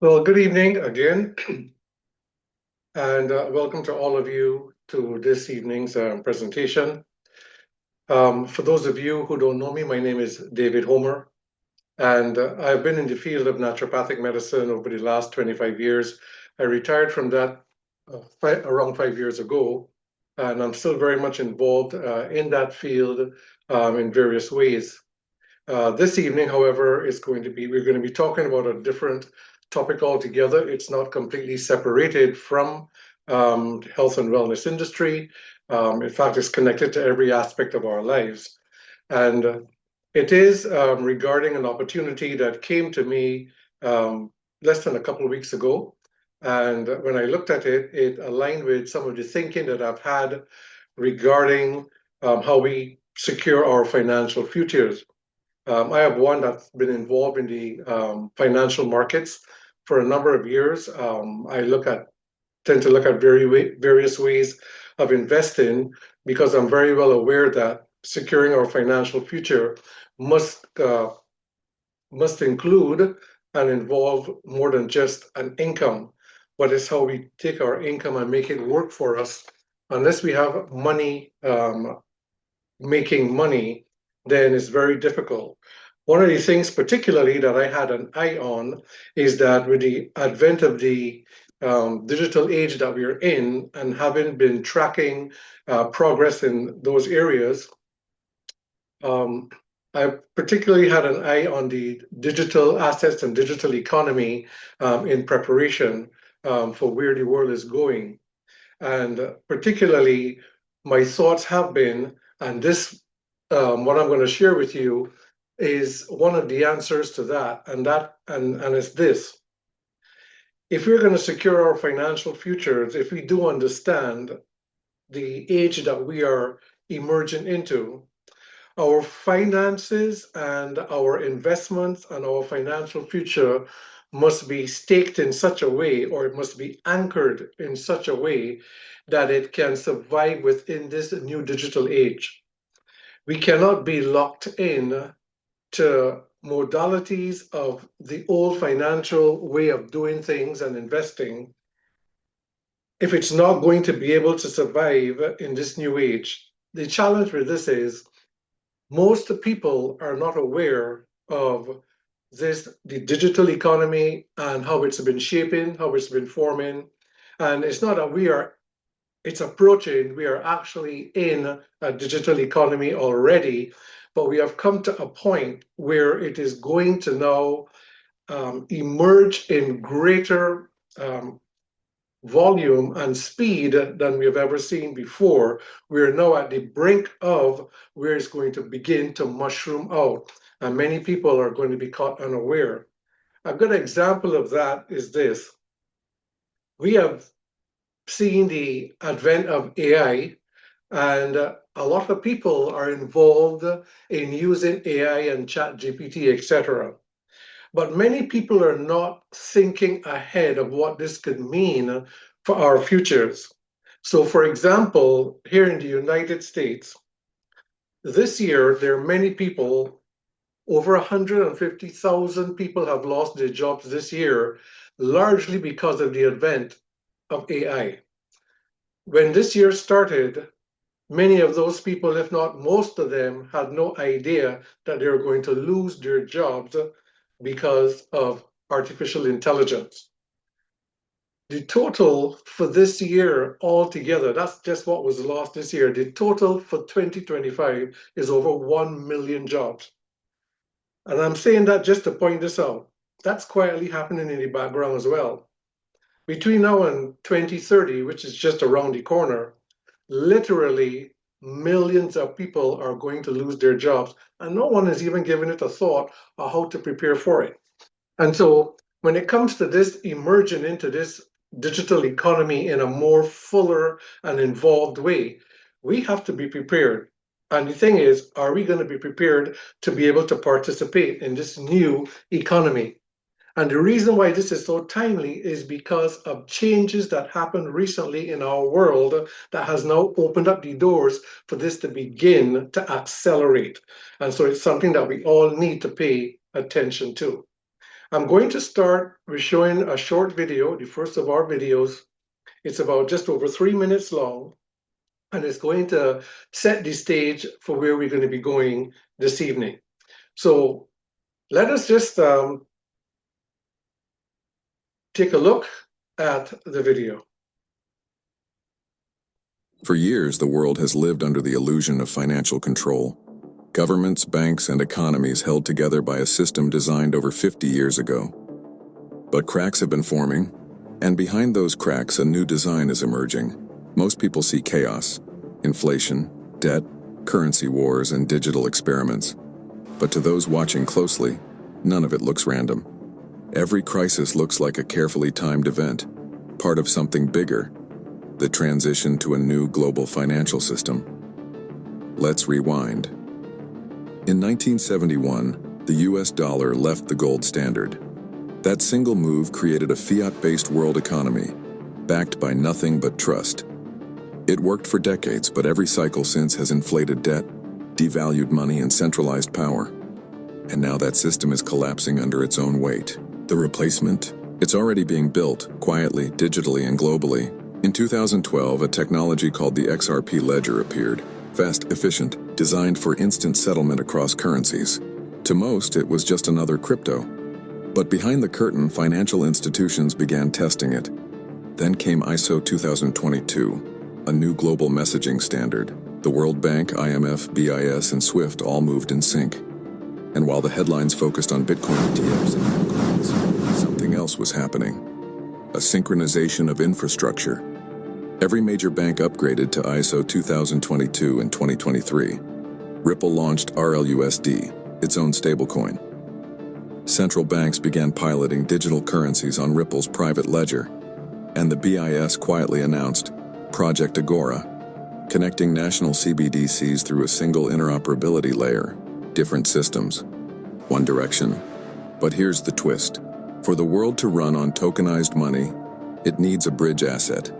Well, good evening again, and welcome to all of you to this evening's presentation. For those of you who don't know me, my name is David Homer, and I've been in the field of naturopathic medicine over the last 25 years. I retired from that around 5 years ago, and I'm still very much involved in that field in various ways. This evening, however, we're going to be talking about a different topic altogether. It's not completely separated from the health and wellness industry. In fact, it's connected to every aspect of our lives. And it is regarding an opportunity that came to me less than a couple of weeks ago. And when I looked at it, it aligned with some of the thinking that I've had regarding how we secure our financial futures. I have one that's been involved in the financial markets for a number of years. Tend to look at various ways of investing because I'm very well aware that securing our financial future must uh, must include and involve more than just an income, but it's how we take our income and make it work for us. Unless we have money making money, then it's very difficult. One of the things, particularly, that I had an eye on is that with the advent of the digital age that we're in, and having been tracking progress in those areas, um, I particularly had an eye on the digital assets and digital economy in preparation for where the world is going. And particularly, my thoughts have been, and this, what I'm going to share with you, is one of the answers to that, and it's this: if we're going to secure our financial futures, if we do understand the age that we are emerging into, our finances and our investments and our financial future must be staked in such a way, or it must be anchored in such a way that it can survive within this new digital age. We cannot be locked in to modalities of the old financial way of doing things and investing if it's not going to be able to survive in this new age. The challenge with this is most people are not aware of the digital economy and how it's been shaping, how it's been forming. And it's not that it's approaching, we are actually in a digital economy already, but we have come to a point where it is going to now emerge in greater volume and speed than we have ever seen before. We're now at the brink of where it's going to begin to mushroom out, and many people are going to be caught unaware. A good example of that is this. We have seen the advent of AI, and a lot of people are involved in using AI and chat GPT, etc. But many people are not thinking ahead of what this could mean for our futures. So, for example, here in the United States, this year, there are many people, over 150,000 people have lost their jobs this year, largely because of the advent of AI. When this year started, many of those people, if not most of them, had no idea that they were going to lose their jobs because of artificial intelligence. The total for this year altogether, that's just what was lost this year. The total for 2025 is over 1 million jobs. And I'm saying that just to point this out. That's quietly happening in the background as well. Between now and 2030, which is just around the corner, literally millions of people are going to lose their jobs, and no one is even giving it a thought of how to prepare for it. And so when it comes to this emerging into this digital economy in a more fuller and involved way, we have to be prepared. And the thing is, are we going to be prepared to be able to participate in this new economy? And the reason why this is so timely is because of changes that happened recently in our world that has now opened up the doors for this to begin to accelerate. And so it's something that we all need to pay attention to. I'm going to start with showing a short video, the first of our videos. It's about just over 3 minutes long, and it's going to set the stage for where we're going to be going this evening. So let us just take a look at the video. For years, the world has lived under the illusion of financial control. Governments, banks, and economies held together by a system designed over 50 years ago. But cracks have been forming, and behind those cracks, a new design is emerging. Most people see chaos, inflation, debt, currency wars, and digital experiments. But to those watching closely, none of it looks random. Every crisis looks like a carefully timed event, part of something bigger, the transition to a new global financial system. Let's rewind. In 1971, the US dollar left the gold standard. That single move created a fiat-based world economy, backed by nothing but trust. It worked for decades, but every cycle since has inflated debt, devalued money, and centralized power. And now that system is collapsing under its own weight. The replacement? It's already being built, quietly, digitally, and globally. In 2012, a technology called the XRP ledger appeared. Fast, efficient, designed for instant settlement across currencies. To most, it was just another crypto. But behind the curtain, financial institutions began testing it. Then came ISO 2022, a new global messaging standard. The World Bank, IMF, BIS, and SWIFT all moved in sync. And while the headlines focused on Bitcoin ETFs and altcoins, something else was happening. A synchronization of infrastructure. Every major bank upgraded to ISO 2022 in 2023. Ripple launched RLUSD, its own stablecoin. Central banks began piloting digital currencies on Ripple's private ledger, and the BIS quietly announced Project Agora, connecting national CBDCs through a single interoperability layer. Different systems, one direction. But here's the twist. For the world to run on tokenized money, it needs a bridge asset,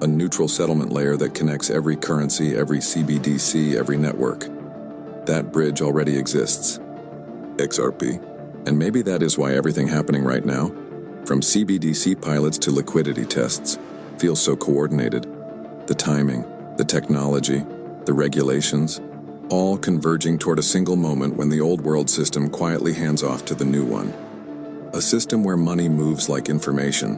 a neutral settlement layer that connects every currency, every CBDC, every network. That bridge already exists. XRP. And maybe that is why everything happening right now, from CBDC pilots to liquidity tests, feels so coordinated. The timing, the technology, the regulations, all converging toward a single moment when the old world system quietly hands off to the new one. A system where money moves like information,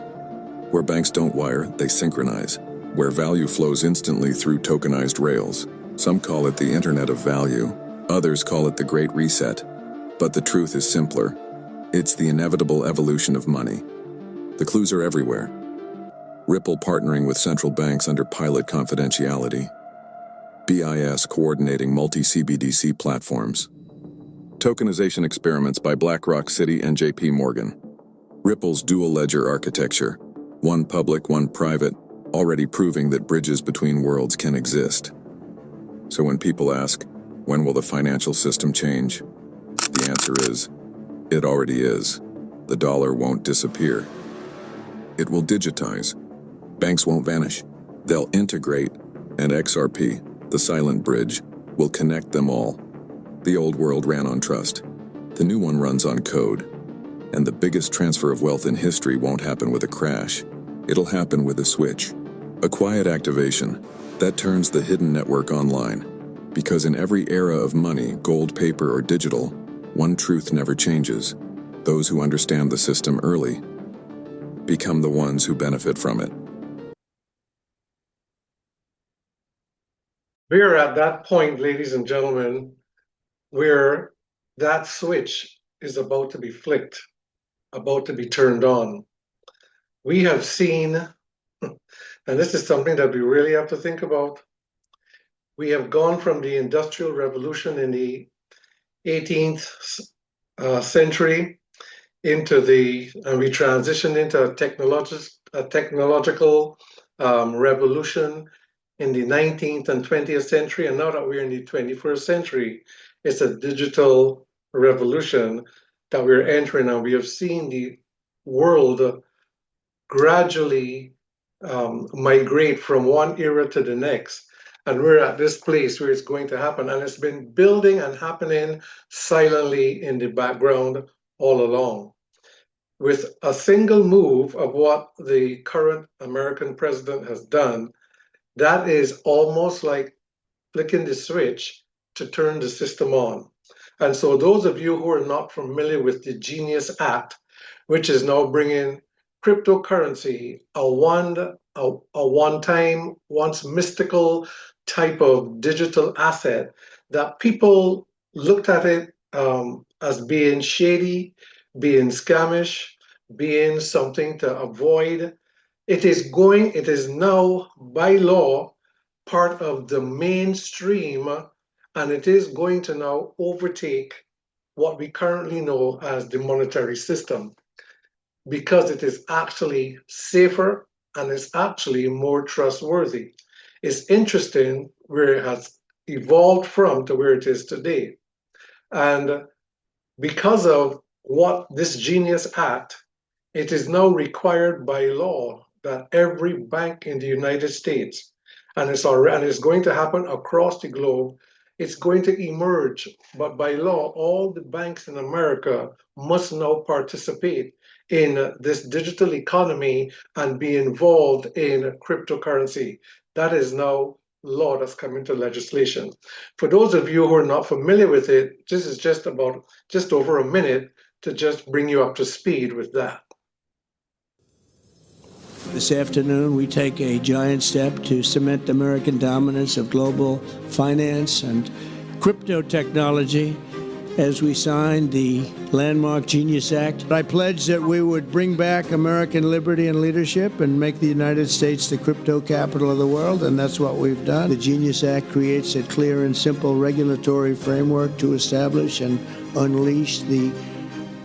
where banks don't wire, they synchronize, where value flows instantly through tokenized rails. Some call it the Internet of Value, others call it the Great Reset. But the truth is simpler. It's the inevitable evolution of money. The clues are everywhere. Ripple partnering with central banks under pilot confidentiality. BIS coordinating multi-CBDC platforms. Tokenization experiments by BlackRock, Citi, and JP Morgan. Ripple's dual ledger architecture, one public, one private, already proving that bridges between worlds can exist. So when people ask, when will the financial system change? The answer is, it already is. The dollar won't disappear. It will digitize. Banks won't vanish. They'll integrate, and XRP, the silent bridge, will connect them all. The old world ran on trust. The new one runs on code. And the biggest transfer of wealth in history won't happen with a crash. It'll happen with a switch. A quiet activation that turns the hidden network online. Because in every era of money, gold, paper, or digital, one truth never changes. Those who understand the system early become the ones who benefit from it. We're at that point, ladies and gentlemen, where that switch is about to be flicked, about to be turned on. We have seen, and this is something that we really have to think about, we have gone from the Industrial Revolution in the 18th century into and we transitioned into a technological revolution in the 19th and 20th century, and now that we're in the 21st century, it's a digital revolution that we're entering, and we have seen the world gradually migrate from one era to the next. And we're at this place where it's going to happen, and it's been building and happening silently in the background all along. with a single move of what the current American president has done, that is almost like flicking the switch to turn the system on. And so those of you who are not familiar with the Genius Act, which is now bringing cryptocurrency, a one-time, once mystical type of digital asset that people looked at it as being shady, being scamish, being something to avoid. It is now by law part of the mainstream, and it is going to now overtake what we currently know as the monetary system because it is actually safer and it's actually more trustworthy. It's interesting where it has evolved from to where it is today. And because of what this Genius Act, it is now required by law that every bank in the United States, and it's going to happen across the globe, it's going to emerge, but by law, all the banks in America must now participate in this digital economy and be involved in cryptocurrency. That is now law that's come into legislation. For those of you who are not familiar with it, this is just over a minute to just bring you up to speed with that. This afternoon, we take a giant step to cement American dominance of global finance and crypto technology as we sign the landmark Genius Act. I pledge that we would bring back American liberty and leadership and make the United States the crypto capital of the world, and that's what we've done. The Genius Act creates a clear and simple regulatory framework to establish and unleash the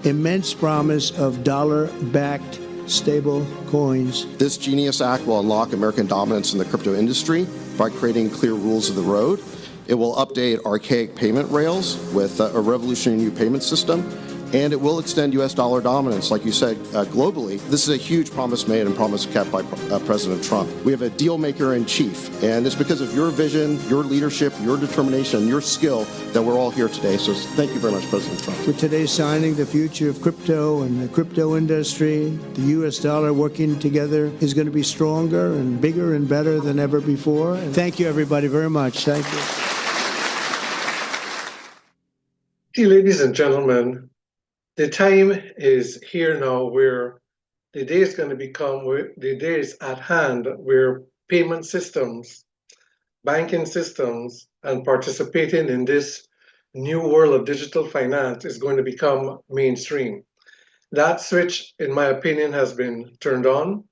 immense promise of dollar-backed stable coins. This Genius Act will unlock American dominance in the crypto industry by creating clear rules of the road. It will update archaic payment rails with a revolutionary new payment system, and it will extend U.S. dollar dominance, like you said, globally. This is a huge promise made and promise kept by President Trump. We have a deal maker in chief, and it's because of your vision, your leadership, your determination, your skill that we're all here today. So thank you very much, President Trump. With today's signing, the future of crypto and the crypto industry, the U.S. dollar working together is going to be stronger and bigger and better than ever before. And thank you, everybody, very much. Thank you. Hey, ladies and gentlemen, the time is here now where the day is going to become, the day is at hand where payment systems, banking systems, and participating in this new world of digital finance is going to become mainstream. That switch, in my opinion, has been turned on,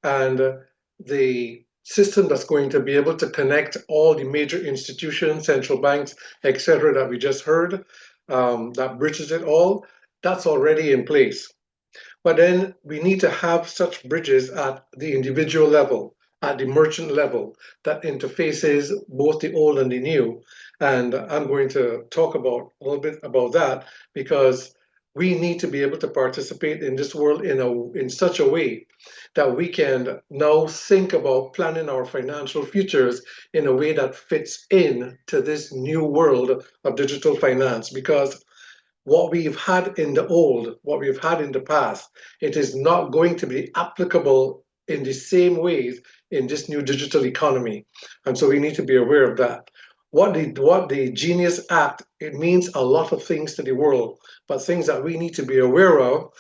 and the system that's going to be able to connect all the major institutions, central banks, etc., that we just heard, that bridges it all, that's already in place. But then we need to have such bridges at the individual level, at the merchant level, that interfaces both the old and the new. And I'm going to talk about a little bit about that because we need to be able to participate in this world in such a way that we can now think about planning our financial futures in a way that fits in to this new world of digital finance. Because what we've had in the old, what we've had in the past, it is not going to be applicable in the same ways in this new digital economy. And so we need to be aware of that. What the Genius Act, it means a lot of things to the world, but things that we need to be aware of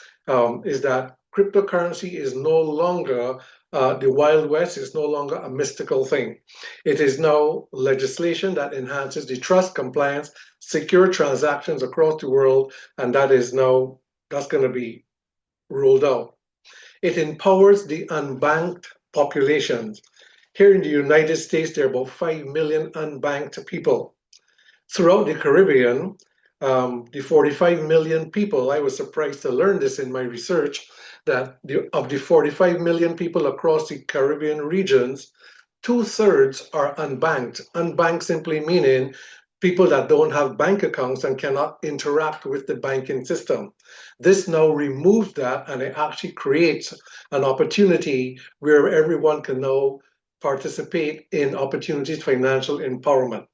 is that cryptocurrency is no longer the Wild West. It's no longer a mystical thing. It is now legislation that enhances the trust, compliance, secure transactions across the world, and that's going to be rolled out. It empowers the unbanked populations. Here in the United States, there are about 5 million unbanked people. Throughout the Caribbean, the 45 million people, I was surprised to learn this in my research, that of the 45 million people across the Caribbean regions, 2/3 are unbanked. Unbanked simply meaning people that don't have bank accounts and cannot interact with the banking system. This now removes that, and it actually creates an opportunity where everyone can now participate in opportunities financial empowerment.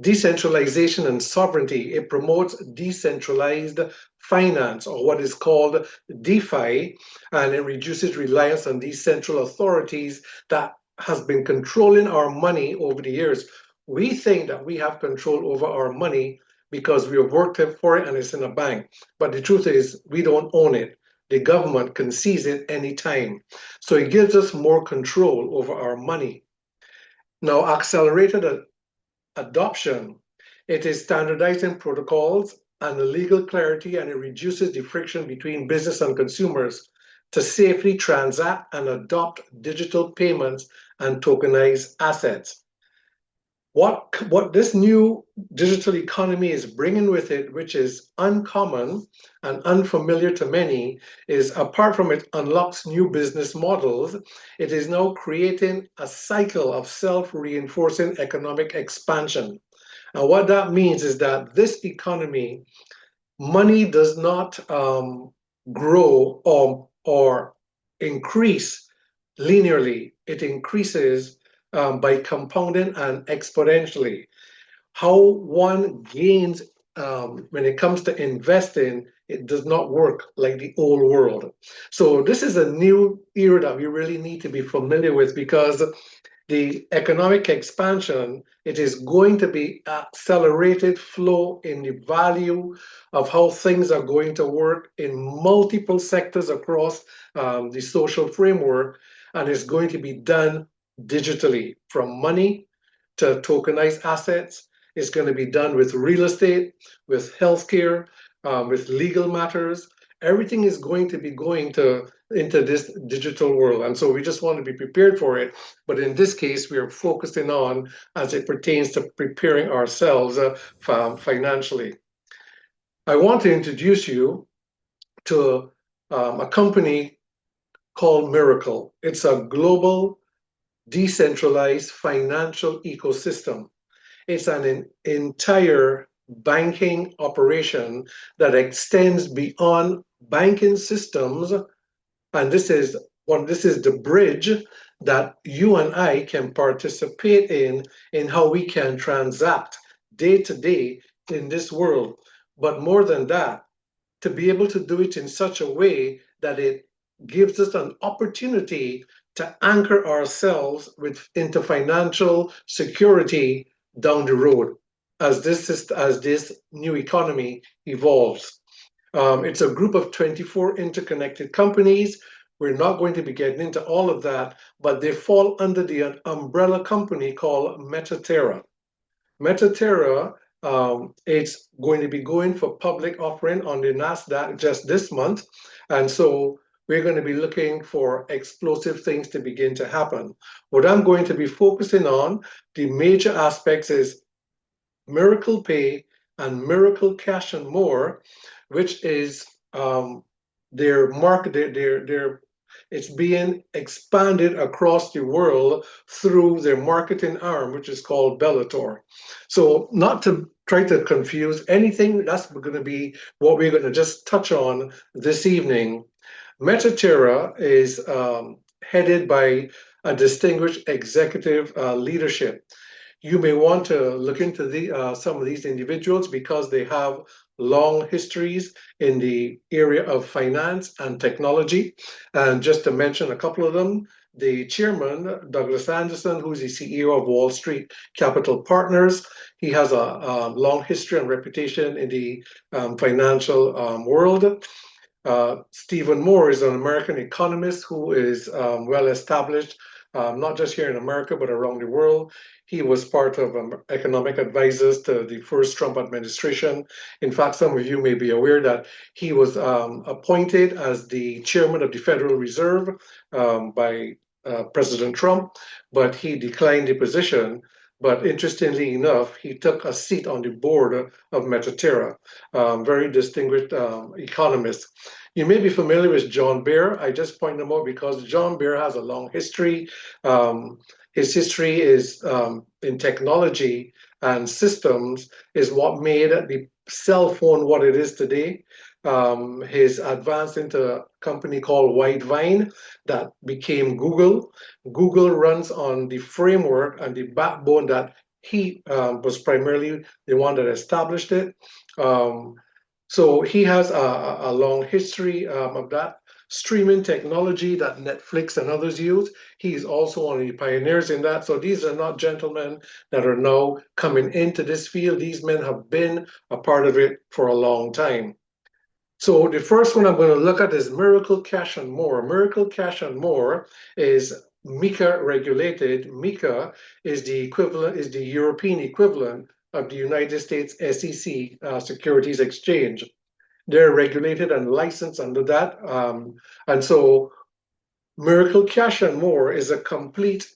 decentralization and sovereignty. It promotes decentralized finance, or what is called DeFi, and it reduces reliance on these central authorities that has been controlling our money over the years. We think that we have control over our money because we have worked for it and it's in a bank. But the truth is, we don't own it. The government can seize it anytime. So it gives us more control over our money. Now, accelerated adoption, it is standardizing protocols and the legal clarity, and it reduces the friction between business and consumers to safely transact and adopt digital payments and tokenized assets. What this new digital economy is bringing with it, which is uncommon and unfamiliar to many, is apart from it unlocks new business models, it is now creating a cycle of self-reinforcing economic expansion. And what that means is that this economy, money does not grow or increase linearly. It increases by compounding and exponentially. How one gains when it comes to investing, it does not work like the old world. So this is a new era that we really need to be familiar with, because the economic expansion, it is going to be accelerated flow in the value of how things are going to work in multiple sectors across the social framework, and it's going to be done digitally, from money to tokenized assets. It's going to be done with real estate, with healthcare, with legal matters. Everything is going to be going into this digital world. And so we just want to be prepared for it. But in this case, we are focusing on as it pertains to preparing ourselves financially. I want to introduce you to a company called Miracle. It's a global decentralized financial ecosystem. It's an entire banking operation that extends beyond banking systems, and this is the bridge that you and I can participate in how we can transact day to day in this world. But more than that, to be able to do it in such a way that it gives us an opportunity to anchor ourselves into financial security down the road as this new economy evolves. It's a group of 24 interconnected companies. We're not going to be getting into all of that, but they fall under the umbrella company called Metaterra. Metaterra, it's going to be going for public offering on the NASDAQ just this month. And so we're going to be looking for explosive things to begin to happen. What I'm going to be focusing on, the major aspects, is Miracle Pay and Miracle Cash and More, which is their market, it's being expanded across the world through their marketing arm, which is called Bellator. So not to try to confuse anything, that's going to be what we're going to just touch on this evening. Metaterra is headed by a distinguished executive leadership. You may want to look into some of these individuals because they have long histories in the area of finance and technology. And just to mention a couple of them, the chairman, Douglas Anderson, who's the CEO of Wall Street Capital Partners, he has a long history and reputation in the financial world. Stephen Moore is an American economist who is well established, not just here in America, but around the world. He was part of economic advisors to the first Trump administration. In fact, some of you may be aware that he was appointed as the chairman of the Federal Reserve by President Trump, but he declined the position. But interestingly enough, he took a seat on the board of Metaterra, very distinguished economist. You may be familiar with John Bear. I just point them out because John Bear has a long history. His history is in technology and systems is what made the cell phone what it is today. He's advanced into a company called Whitevine that became Google. Google runs on the framework and the backbone that he was primarily the one that established it. So he has a long history of that streaming technology that Netflix and others use. He's also one of the pioneers in that. So these are not gentlemen that are now coming into this field. These men have been a part of it for a long time. So the first one I'm going to look at is Miracle Cash and More. Miracle Cash and More is MiCA regulated. MiCA is the equivalent, is the European equivalent of the United States SEC, Securities Exchange. They're regulated and licensed under that. And so Miracle Cash and More is a complete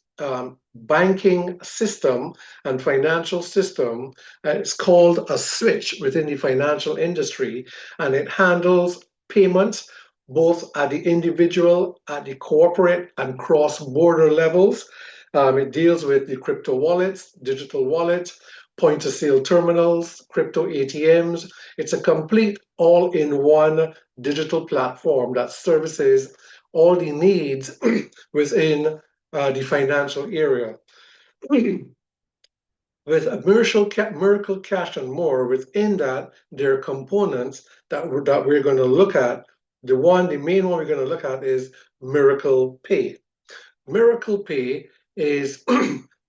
banking system and financial system. It's called a switch within the financial industry, and it handles payments both at the individual, at the corporate, and cross-border levels. It deals with the crypto wallets, digital wallets, point-of-sale terminals, crypto ATMs. It's a complete all-in-one digital platform that services all the needs within the financial area. With Miracle Cash and More, within that, there are components that we're going to look at. The main one we're going to look at is Miracle Pay. Miracle Pay is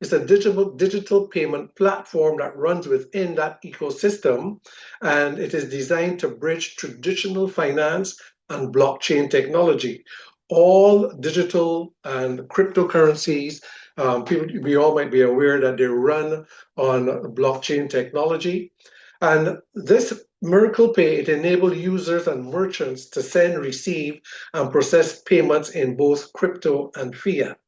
it's a digital payment platform that runs within that ecosystem, and it is designed to bridge traditional finance and blockchain technology. All digital and cryptocurrencies, we all might be aware that they run on blockchain technology. And this Miracle Pay, it enables users and merchants to send, receive, and process payments in both crypto and fiat.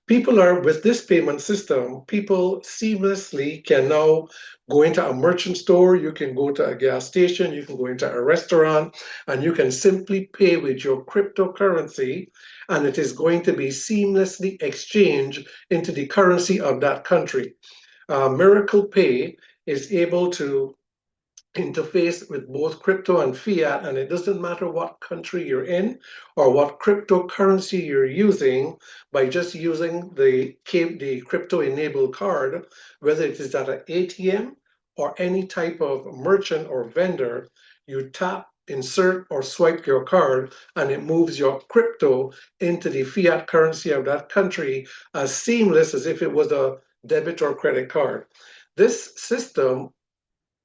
With this payment system, people seamlessly can now go into a merchant store, you can go to a gas station, you can go into a restaurant, and you can simply pay with your cryptocurrency, and it is going to be seamlessly exchanged into the currency of that country. Miracle Pay is able to interface with both crypto and fiat, and it doesn't matter what country you're in or what cryptocurrency you're using. By just using the crypto enabled card, whether it is at an ATM or any type of merchant or vendor, you tap, insert, or swipe your card, and it moves your crypto into the fiat currency of that country as seamless as if it was a debit or credit card. This system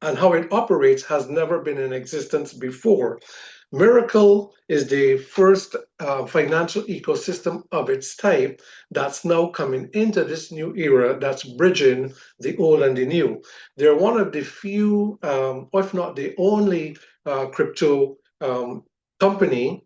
and how it operates has never been in existence before. Miracle is the first financial ecosystem of its type that's now coming into this new era that's bridging the old and the new. They're one of the few, if not the only, crypto company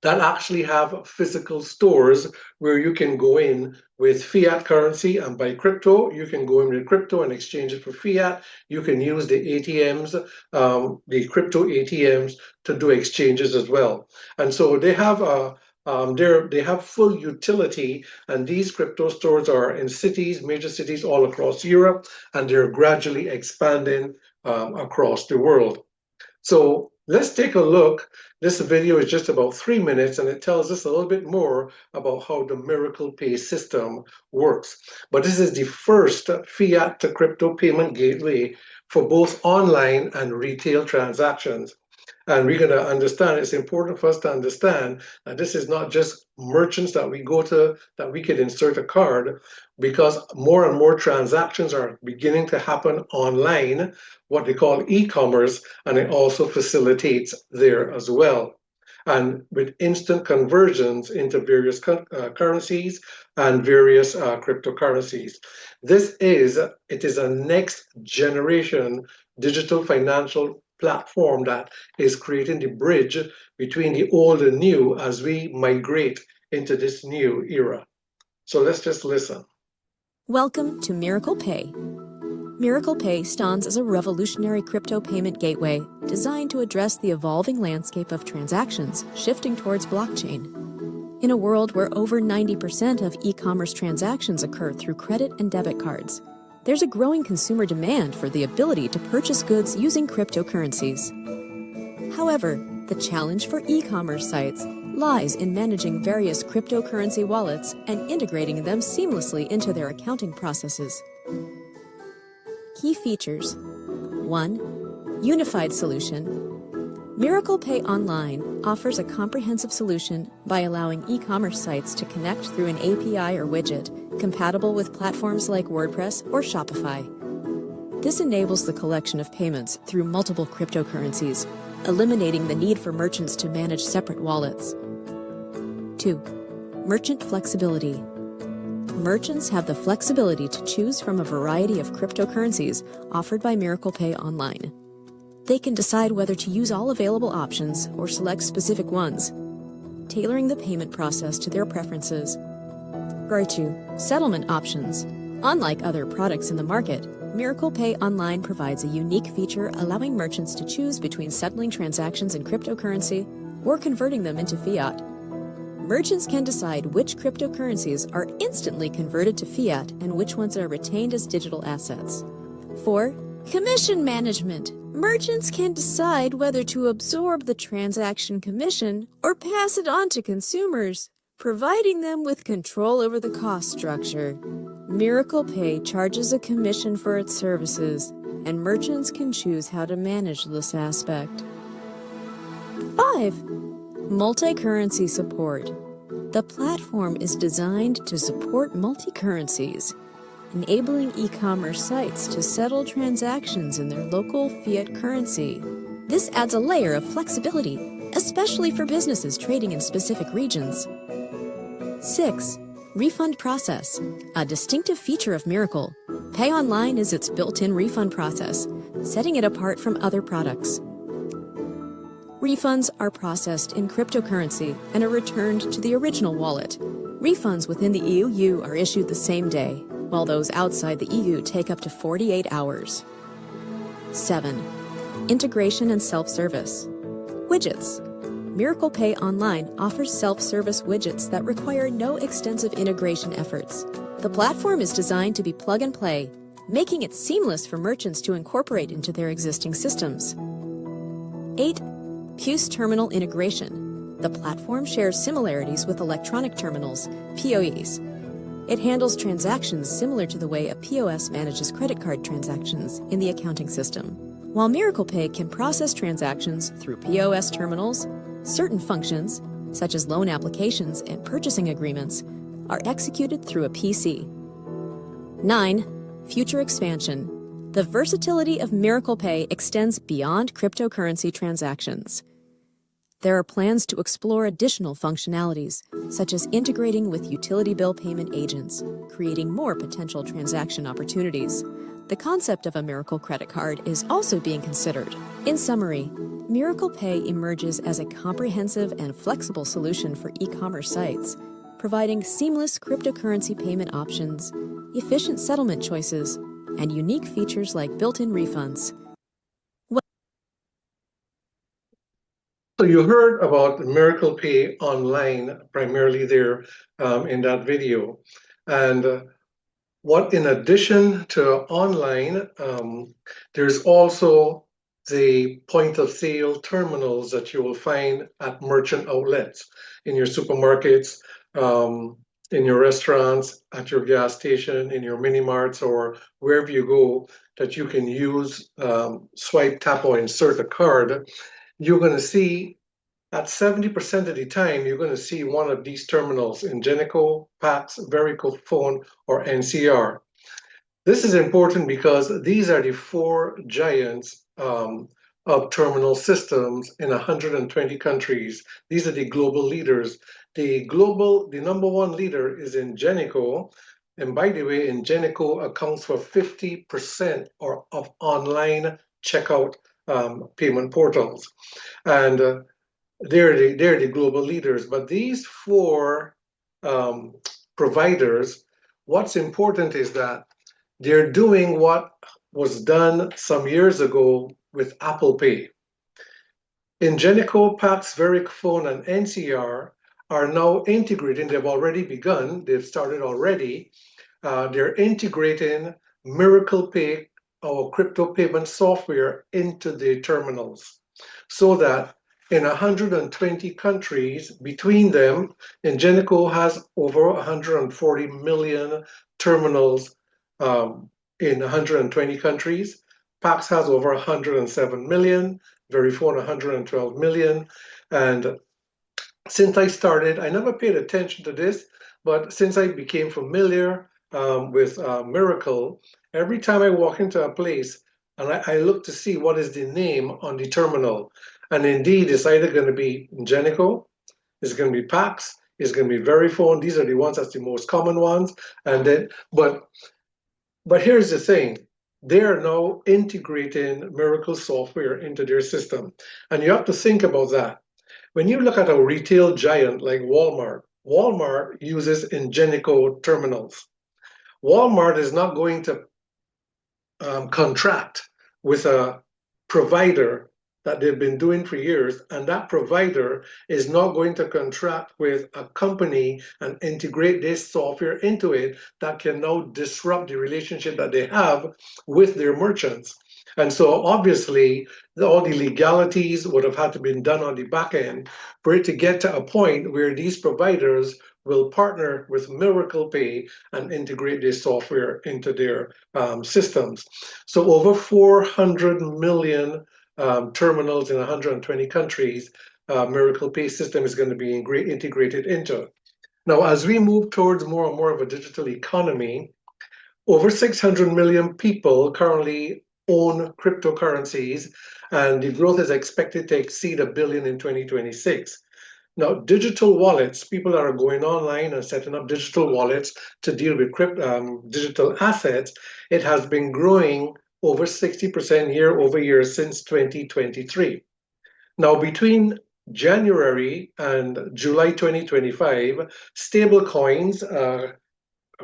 that actually have physical stores where you can go in with fiat currency and buy crypto. You can go in with crypto and exchange it for fiat. You can use the ATMs, the crypto ATMs, to do exchanges as well. And so they have they have full utility, and these crypto stores are in cities, major cities all across Europe, and they're gradually expanding across the world. So let's take a look. This video is just about 3 minutes, and it tells us a little bit more about how the Miracle Pay system works. But this is the first fiat to crypto payment gateway for both online and retail transactions. And we're going to understand, it's important for us to understand that this is not just merchants that we go to, that we could insert a card, because more and more transactions are beginning to happen online, what they call e-commerce, and it also facilitates there as well. And with instant conversions into various currencies and various cryptocurrencies. It is a next generation digital financial platform that is creating the bridge between the old and new as we migrate into this new era. So let's just listen. Welcome to Miracle Pay. Miracle Pay stands as a revolutionary crypto payment gateway designed to address the evolving landscape of transactions shifting towards blockchain. In a world where over 90% of e-commerce transactions occur through credit and debit cards, there's a growing consumer demand for the ability to purchase goods using cryptocurrencies. However, the challenge for e-commerce sites lies in managing various cryptocurrency wallets and integrating them seamlessly into their accounting processes. Key features: 1. Unified solution. Miracle Pay Online offers a comprehensive solution by allowing e-commerce sites to connect through an API or widget compatible with platforms like WordPress or Shopify. This enables the collection of payments through multiple cryptocurrencies, eliminating the need for merchants to manage separate wallets. 2. Merchant flexibility. Merchants have the flexibility to choose from a variety of cryptocurrencies offered by Miracle Pay Online. They can decide whether to use all available options or select specific ones, tailoring the payment process to their preferences. 2. Settlement options. Unlike other products in the market, Miracle Pay Online provides a unique feature allowing merchants to choose between settling transactions in cryptocurrency or converting them into fiat. Merchants can decide which cryptocurrencies are instantly converted to fiat and which ones are retained as digital assets. 4. Commission management. Merchants can decide whether to absorb the transaction commission or pass it on to consumers, providing them with control over the cost structure. Miracle Pay charges a commission for its services, and merchants can choose how to manage this aspect. 5. Multi-currency support. The platform is designed to support multi-currencies, enabling e-commerce sites to settle transactions in their local fiat currency. This adds a layer of flexibility, especially for businesses trading in specific regions. 6. Refund process. A distinctive feature of Miracle Pay Online is its built-in refund process, setting it apart from other products. Refunds are processed in cryptocurrency and are returned to the original wallet. Refunds within the EU are issued the same day, while those outside the EU take up to 48 hours. 7. Integration and self-service. Widgets. Miracle Pay Online offers self-service widgets that require no extensive integration efforts. The platform is designed to be plug-and-play, making it seamless for merchants to incorporate into their existing systems. 8. POS terminal integration. The platform shares similarities with electronic terminals, POEs. It handles transactions similar to the way a POS manages credit card transactions in the accounting system. While Miracle Pay can process transactions through POS terminals, certain functions, such as loan applications and purchasing agreements, are executed through a PC. 9. Future expansion. The versatility of Miracle Pay extends beyond cryptocurrency transactions. There are plans to explore additional functionalities, such as integrating with utility bill payment agents, creating more potential transaction opportunities. The concept of a Miracle credit card is also being considered. In summary, Miracle Pay emerges as a comprehensive and flexible solution for e-commerce sites, providing seamless cryptocurrency payment options, efficient settlement choices, and unique features like built-in refunds. So you heard about Miracle Pay Online primarily there in that video. And what in addition to online, there's also the point of sale terminals that you will find at merchant outlets, in your supermarkets, in your restaurants, at your gas station, in your mini marts, or wherever you go, that you can use swipe, tap, or insert a card. You're going to see at 70% of the time, you're going to see one of these terminals: Ingenico, PAX, Verifone, or NCR. This is important because these are the four giants of terminal systems in 120 countries. These are the global leaders. The number one leader is Ingenico. And by the way, Ingenico accounts for 50% of online checkout payment portals. And they're the global leaders. But these four providers, what's important is that they're doing what was done some years ago with Apple Pay. Ingenico, PAX, Verifone, and NCR are now integrating. They've already begun. They've started already. They're integrating Miracle Pay, our crypto payment software, into the terminals, so that in 120 countries, between them, Ingenico has over 140 million terminals in 120 countries. Pax has over 107 million, Verifone 112 million. And since I started, I never paid attention to this, but since I became familiar with Miracle, every time I walk into a place and I look to see what is the name on the terminal, and indeed it's either going to be Ingenico, it's going to be Pax, it's going to be Verifone. These are the ones that's the most common ones. And then, but here's the thing. They are now integrating Miracle software into their system. And you have to think about that. When you look at a retail giant like Walmart, Walmart uses Ingenico terminals. Walmart is not going to contract with a provider that they've been doing for years, and that provider is not going to contract with a company and integrate this software into it that can now disrupt the relationship that they have with their merchants. And so obviously, all the legalities would have had to been done on the back end for it to get to a point where these providers will partner with Miracle Pay and integrate this software into their systems. So over 400 million terminals in 120 countries, Miracle Pay system is going to be integrated into. Now, as we move towards more and more of a digital economy, over 600 million people currently own cryptocurrencies, and the growth is expected to exceed 1 billion in 2026. Now, digital wallets, people that are going online and setting up digital wallets to deal with digital assets, it has been growing over 60% year over year since 2023. Now, between January and July 2025, stable coins,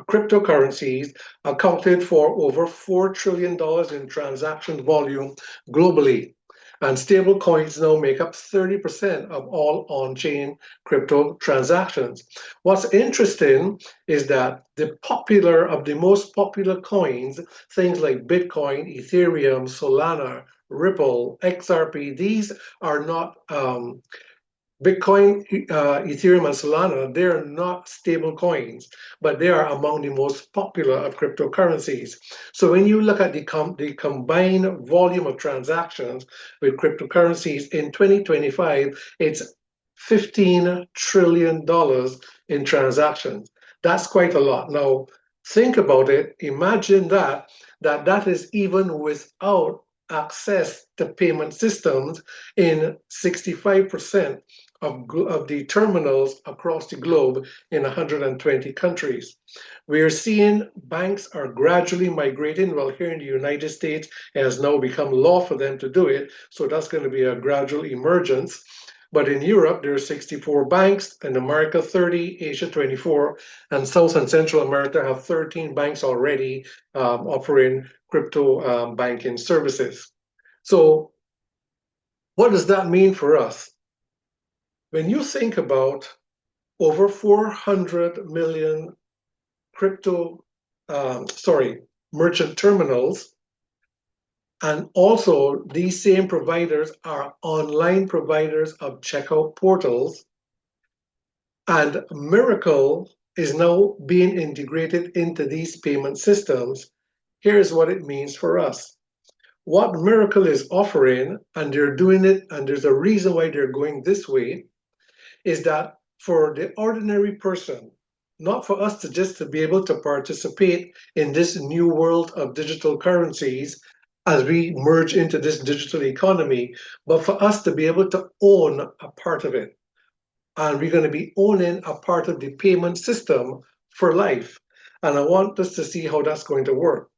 cryptocurrencies accounted for over $4 trillion in transaction volume globally. And stable coins now make up 30% of all on-chain crypto transactions. What's interesting is that the most popular coins, things like Bitcoin, Ethereum, Solana, Ripple, XRP, these are not Bitcoin, Ethereum, and Solana, they're not stable coins, but they are among the most popular of cryptocurrencies. So when you look at the combined volume of transactions with cryptocurrencies in 2025, it's $15 trillion in transactions. That's quite a lot. Now, think about it. Imagine that is even without access to payment systems in 65% of the terminals across the globe in 120 countries. We are seeing banks are gradually migrating. Well, here in the United States, it has now become law for them to do it. So that's going to be a gradual emergence. But in Europe, there are 64 banks, in America 30, Asia 24, and South and Central America have 13 banks already offering crypto banking services. So what does that mean for us? When you think about over 400 million merchant terminals, and also these same providers are online providers of checkout portals, and Miracle is now being integrated into these payment systems. Here's what it means for us. What Miracle is offering, and they're doing it, and there's a reason why they're going this way, is that for the ordinary person, not for us to be able to participate in this new world of digital currencies as we merge into this digital economy, but for us to be able to own a part of it. And we're going to be owning a part of the payment system for life. And I want us to see how that's going to work.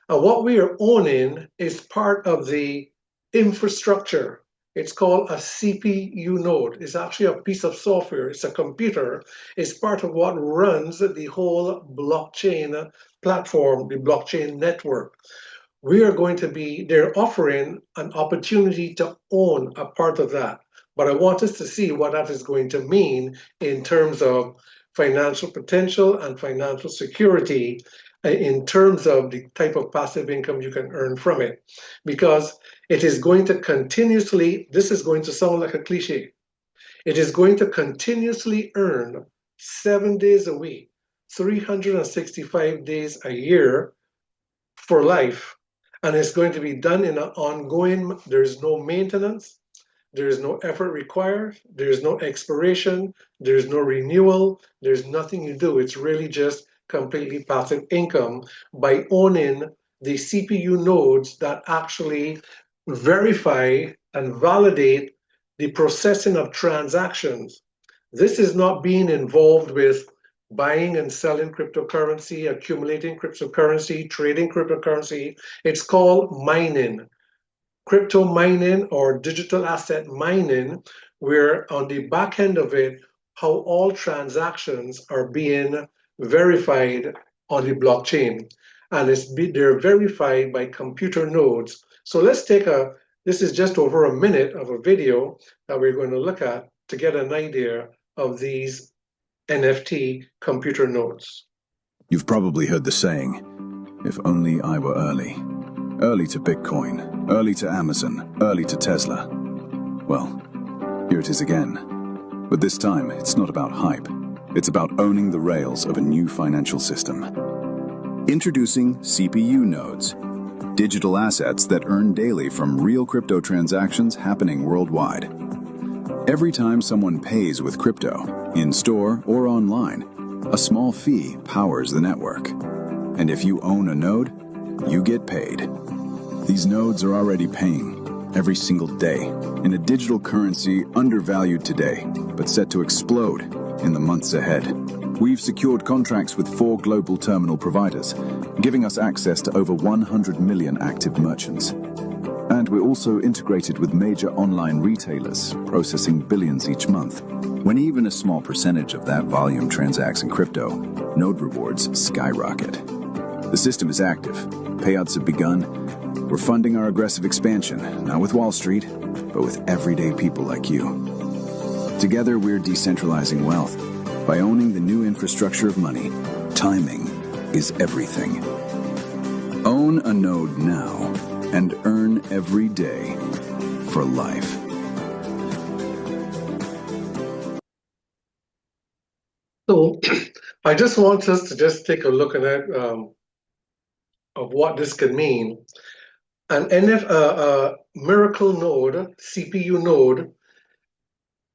And what we are owning is part of the infrastructure. It's called a CPU node. It's actually a piece of software. It's a computer. It's part of what runs the whole blockchain platform, the blockchain network. They're offering an opportunity to own a part of that. But I want us to see what that is going to mean in terms of financial potential and financial security, in terms of the type of passive income you can earn from it. Because it is going to continuously, this is going to sound like a cliche, it is going to continuously earn 7 days a week, 365 days a year for life. And it's going to be done in an ongoing, there's no maintenance, there is no effort required, there is no expiration, there is no renewal, there's nothing you do. It's really just completely passive income by owning the CPU nodes that actually verify and validate the processing of transactions. This is not being involved with buying and selling cryptocurrency, accumulating cryptocurrency, trading cryptocurrency. It's called mining. Crypto mining or digital asset mining, where on the back end of it, how all transactions are being verified on the blockchain. And they're verified by computer nodes. So let's this is just over a minute of a video that we're going to look at to get an idea of these NFT computer nodes. You've probably heard the saying, if only I were early. Early to Bitcoin, early to Amazon, early to Tesla. Well, here it is again. But this time, it's not about hype. It's about owning the rails of a new financial system. Introducing CPU nodes, digital assets that earn daily from real crypto transactions happening worldwide. Every time someone pays with crypto, in-store or online, a small fee powers the network. And if you own a node, you get paid. These nodes are already paying every single day in a digital currency undervalued today, but set to explode in the months ahead. We've secured contracts with 4 global terminal providers, giving us access to over 100 million active merchants. And we're also integrated with major online retailers, processing billions each month. When even a small percentage of that volume transacts in crypto, node rewards skyrocket. The system is active. Payouts have begun. We're funding our aggressive expansion, not with Wall Street, but with everyday people like you. Together, we're decentralizing wealth by owning the new infrastructure of money. Timing is everything. Own a node now and earn every day for life. So I just want us to just take a look at it, of what this could mean. An Miracle node, CPU node,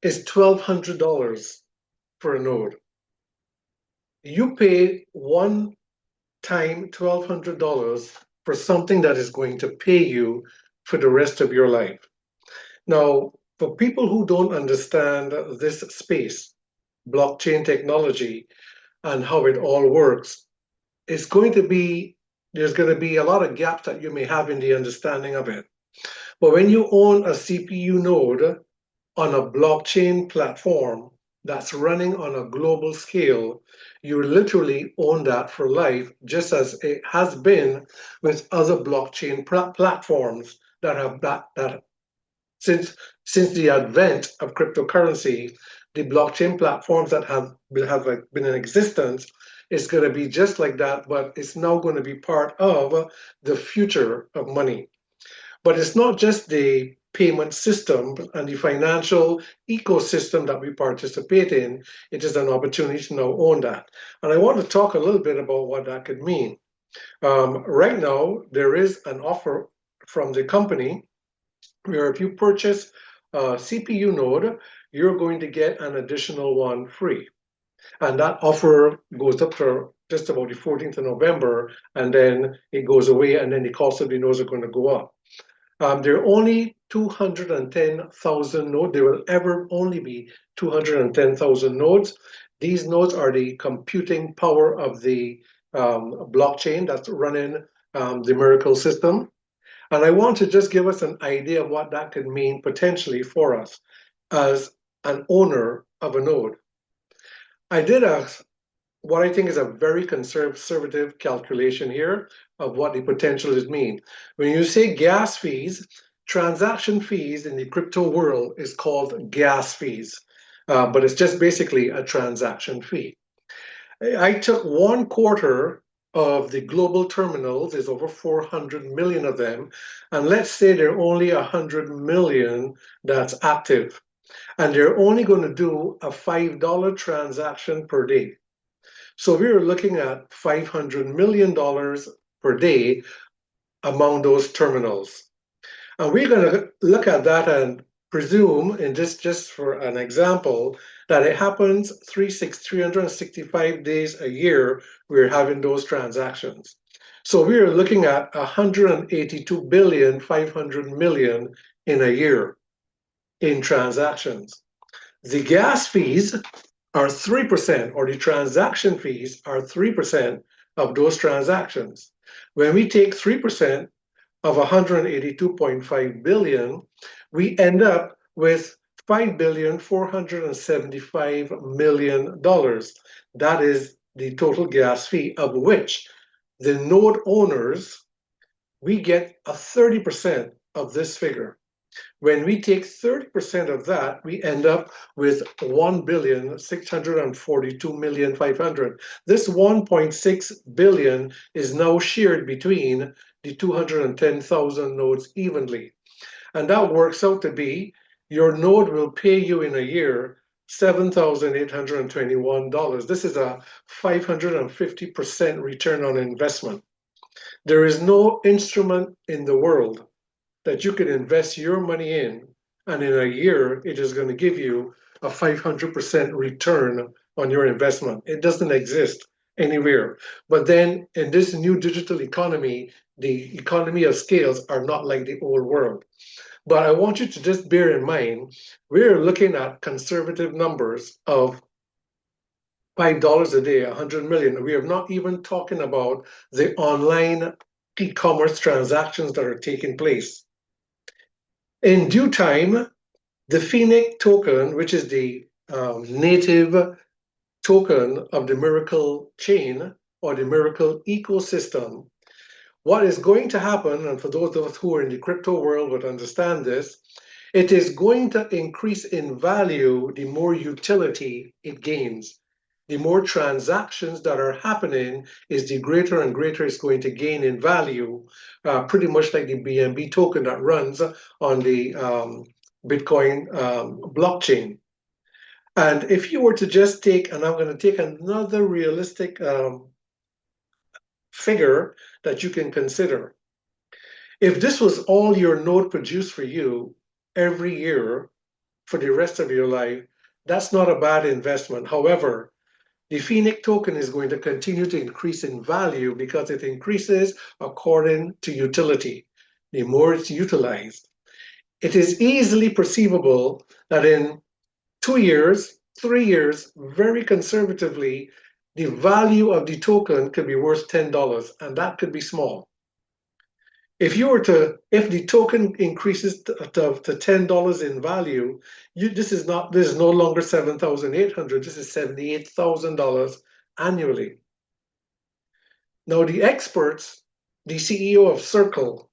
is $1,200 for a node. You pay one time $1,200 for something that is going to pay you for the rest of your life. Now, for people who don't understand this space, blockchain technology, and how it all works, there's going to be a lot of gaps that you may have in the understanding of it. But when you own a CPU node on a blockchain platform that's running on a global scale, you literally own that for life, just as it has been with other blockchain platforms that have that since the advent of cryptocurrency. The blockchain platforms that have been in existence is going to be just like that, but it's now going to be part of the future of money. But it's not just the payment system and the financial ecosystem that we participate in. It is an opportunity to now own that. And I want to talk a little bit about what that could mean. Right now, there is an offer from the company where if you purchase a CPU node, you're going to get an additional one free. And that offer goes up to just about the 14th of November, and then it goes away, and then the cost of the nodes are going to go up. There are only 210,000 nodes. There will ever only be 210,000 nodes. These nodes are the computing power of the blockchain that's running the Miracle system. And I want to just give us an idea of what that could mean potentially for us as an owner of a node. I did what I think is a very conservative calculation here of what the potential is mean. When you say gas fees, transaction fees in the crypto world is called gas fees, but it's just basically a transaction fee. I took 1/4 of the global terminals, there's over 400 million of them, and let's say there are only 100 million that's active, and they're only going to do a $5 transaction per day. So we are looking at $500 million per day among those terminals. And we're going to look at that and presume, in this just for an example, that it happens 365 days a year we're having those transactions. So we are looking at 182,500,000,000 in a year in transactions. The gas fees are 3%, or the transaction fees are 3% of those transactions. When we take 3% of 182.5 billion, we end up with $5,475,000,000. That is the total gas fee, of which the node owners, we get a 30% of this figure. When we take 30% of that, we end up with 1,642,500,000. This 1.6 billion is now shared between the 210,000 nodes evenly. And that works out to be, your node will pay you in a year $7,821. This is a 550% return on investment. There is no instrument in the world that you can invest your money in, and in a year, it is going to give you a 500% return on your investment. It doesn't exist anywhere. But then in this new digital economy, the economy of scales are not like the old world. But I want you to just bear in mind, we're looking at conservative numbers of $5 a day, 100 million. We are not even talking about the online e-commerce transactions that are taking place. In due time, the Phoenix token, which is the native token of the Miracle chain or the Miracle ecosystem, what is going to happen, and for those of us who are in the crypto world would understand this, it is going to increase in value the more utility it gains. The more transactions that are happening is the greater and greater it's going to gain in value, pretty much like the BNB token that runs on the Bitcoin blockchain. And if you were to just take, and I'm going to take another realistic figure that you can consider. If this was all your node produced for you every year for the rest of your life, that's not a bad investment. However, the Phoenix token is going to continue to increase in value because it increases according to utility. The more it's utilized, it is easily perceivable that in 2 years, 3 years, very conservatively, the value of the token could be worth $10, and that could be small. If the token increases to $10 in value, this is no longer $7,800. This is $78,000 annually. Now the experts, the CEO of Circle,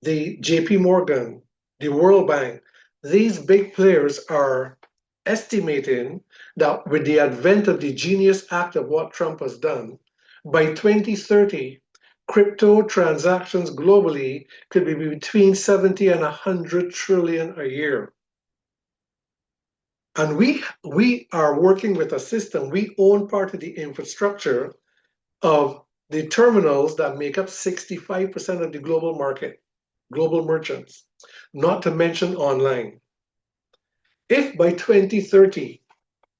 the JP Morgan, the World Bank, these big players are estimating that with the advent of the Genius Act of what Trump has done, by 2030, crypto transactions globally could be between 70 and 100 trillion a year. And we are working with a system, we own part of the infrastructure of the terminals that make up 65% of the global market, global merchants, not to mention online. If by 2030,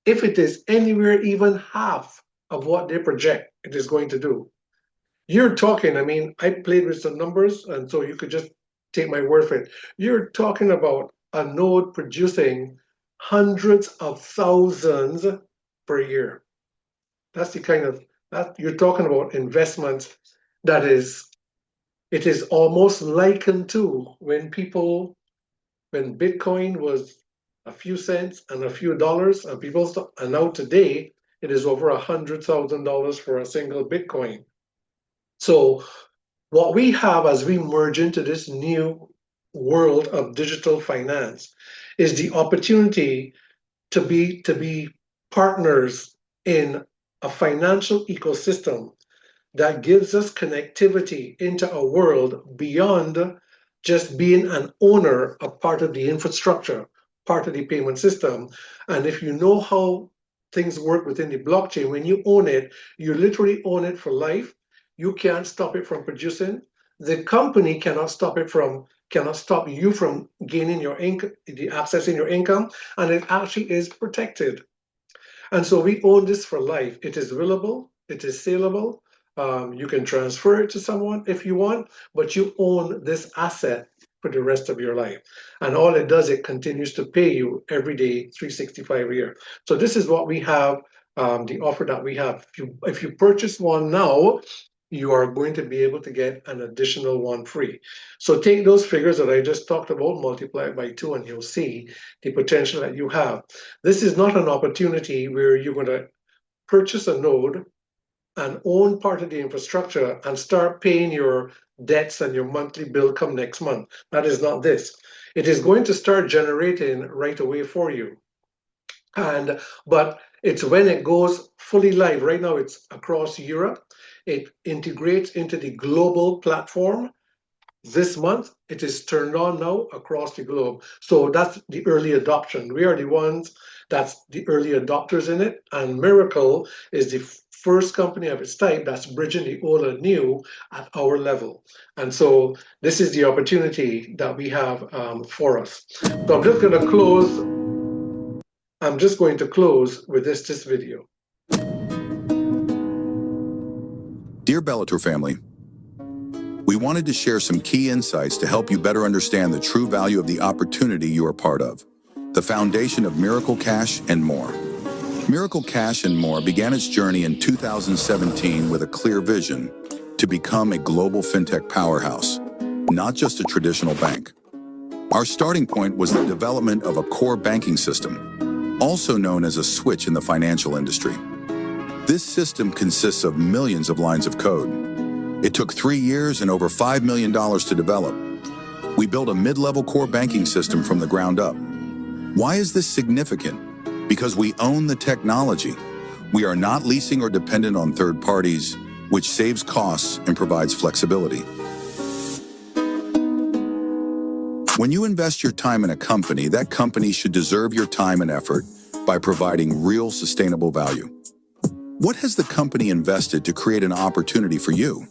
if it is anywhere even half of what they project it is going to do, you're talking, I mean, I played with some numbers, and so you could just take my word for it. You're talking about a node producing hundreds of thousands per year. That's the kind of, that you're talking about investments that it is almost likened to when Bitcoin was a few cents and a few dollars, and now today it is over $100,000 for a single Bitcoin. So what we have as we merge into this new world of digital finance is the opportunity to be partners in a financial ecosystem that gives us connectivity into a world beyond just being an owner of part of the infrastructure, part of the payment system. And if you know how things work within the blockchain, when you own it, you literally own it for life. you can't stop it from producing. The company cannot stop you from gaining your income, accessing your income, and it actually is protected. And so we own this for life. It is willable, it is saleable. You can transfer it to someone if you want, but you own this asset for the rest of your life. And all it does, it continues to pay you every day, 365 a year. So this is what we have, the offer that we have. If you purchase one now, you are going to be able to get an additional one free. So take those figures that I just talked about, multiply it by 2, and you'll see the potential that you have. This is not an opportunity where you're going to purchase a node and own part of the infrastructure and start paying your debts and your monthly bill come next month. That is not this. It is going to start generating right away for you. But it's when it goes fully live. Right now it's across Europe. It integrates into the global platform. This month, it is turned on now across the globe. So that's the early adoption. We are the ones that's the early adopters in it. And Miracle is the first company of its type that's bridging the old and new at our level. And so this is the opportunity that we have for us. So I'm just going to close with this video. Dear Bellator family, we wanted to share some key insights to help you better understand the true value of the opportunity you are part of, the foundation of Miracle Cash and More. Miracle Cash and More began its journey in 2017 with a clear vision to become a global fintech powerhouse, not just a traditional bank. Our starting point was the development of a core banking system, also known as a switch in the financial industry. This system consists of millions of lines of code. It took 3 years and over $5 million to develop. We built a mid-level core banking system from the ground up. Why is this significant? Because we own the technology. We are not leasing or dependent on third parties, which saves costs and provides flexibility. When you invest your time in a company, that company should deserve your time and effort by providing real sustainable value. What has the company invested to create an opportunity for you?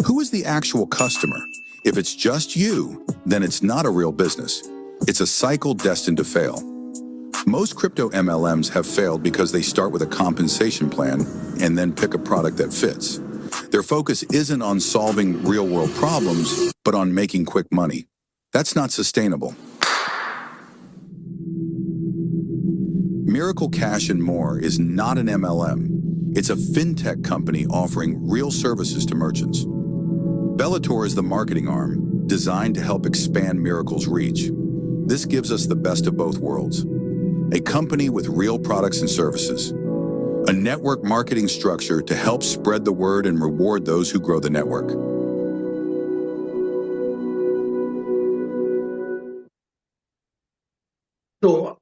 Who is the actual customer? If it's just you, then it's not a real business. It's a cycle destined to fail. Most crypto MLMs have failed because they start with a compensation plan and then pick a product that fits. Their focus isn't on solving real-world problems, but on making quick money. That's not sustainable. Miracle Cash and More is not an MLM. It's a fintech company offering real services to merchants. Bellator is the marketing arm, designed to help expand Miracle's reach. This gives us the best of both worlds. A company with real products and services. A network marketing structure to help spread the word and reward those who grow the network. So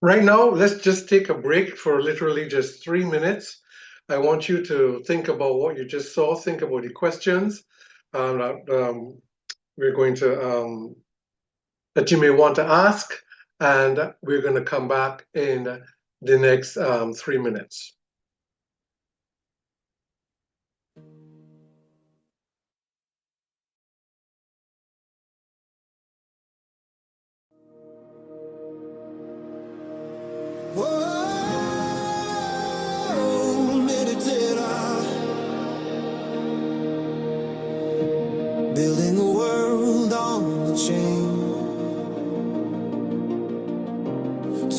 right now, let's just take a break for literally just 3 minutes. I want you to think about what you just saw, think about the questions we're going to, that you may want to ask, and we're going to come back in the next 3 minutes. Building a world on the chain,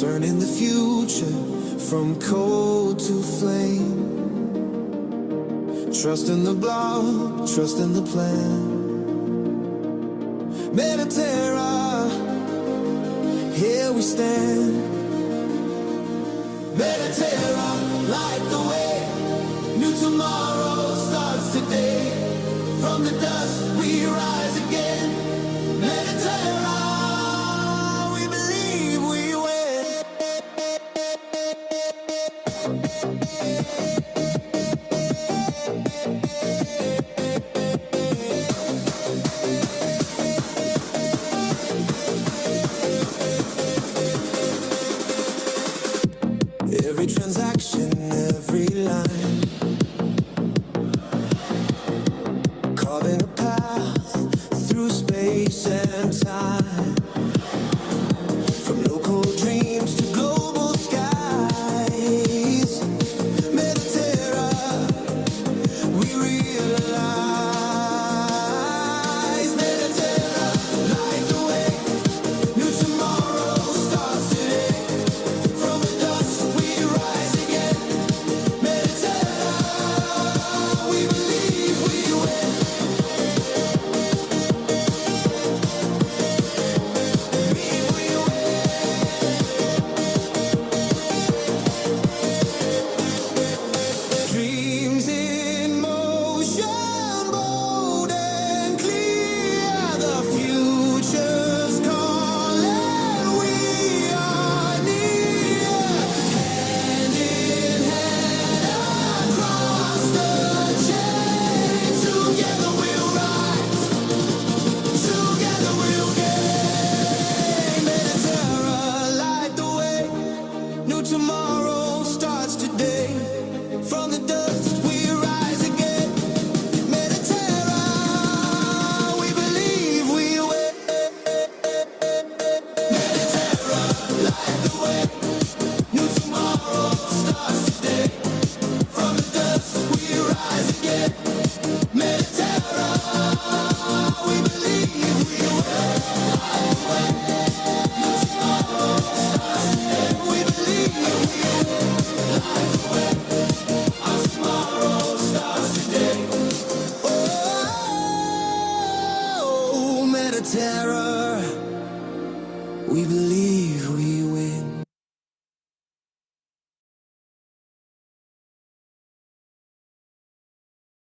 turning the future from cold to flame. Trust in the block, trust in the plan. Mediterra, here we stand. Mediterra, light the way. New tomorrow starts today. From the dust we rise again. Mediterra, we believe we win. Every transaction, every line, New tomorrow starts today. From the dust we rise again. Mediterra, we believe we will. Mediterra, light the way. New tomorrow starts today. From the dust we rise again. Mediterra, we believe we will. Light the way. New tomorrow starts today. We believe we will. Light the way. Our tomorrow starts today. Oh, Mediterra, we believe we